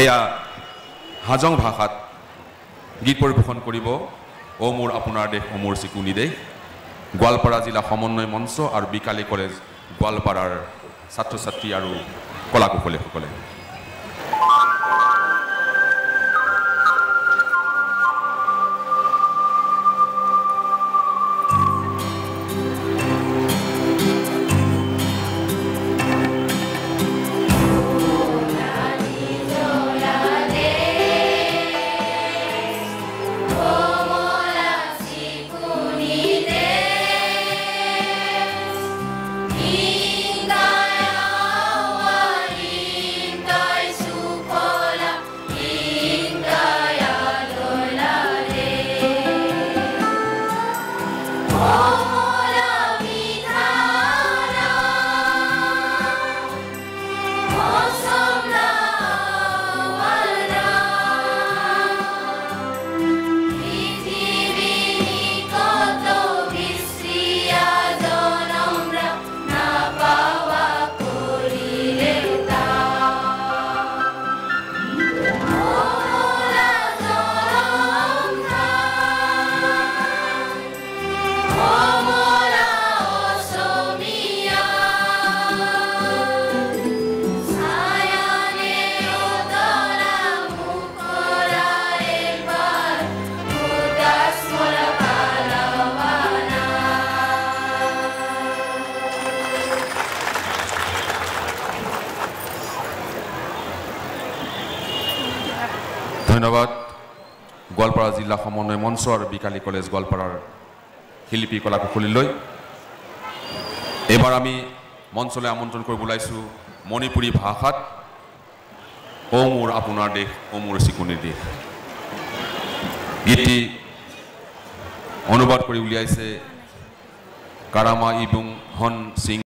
এয়া হাজং ভাষাত গীত পৰিৱেশন কৰিব ও মোৰ আপোনাৰ দেশ ও মোৰ চিকুনি দেশ গোৱালপাৰা জিলা সমন্বয় মঞ্চ আৰু বিকালী কলেজ গোৱালপাৰাৰ ছাত্ৰ ছাত্ৰী আৰু কলা কুশলীসকলে ধন্যবাদ গোৱালপাৰা জিলা সমন্বয় মঞ্চ আৰু বিকালী কলেজ গোৱালপাৰাৰ শিল্পী কলা কুশলীলৈ এবাৰ আমি মঞ্চলৈ আমন্ত্ৰণ কৰিব ওলাইছোঁ মণিপুৰী ভাষাত ও মোৰ আপোনাৰ দেশ ও মোৰ চিকুনি দেশ গীতটি অনুবাদ কৰি উলিয়াইছে কাৰামা ইবুং হন সিং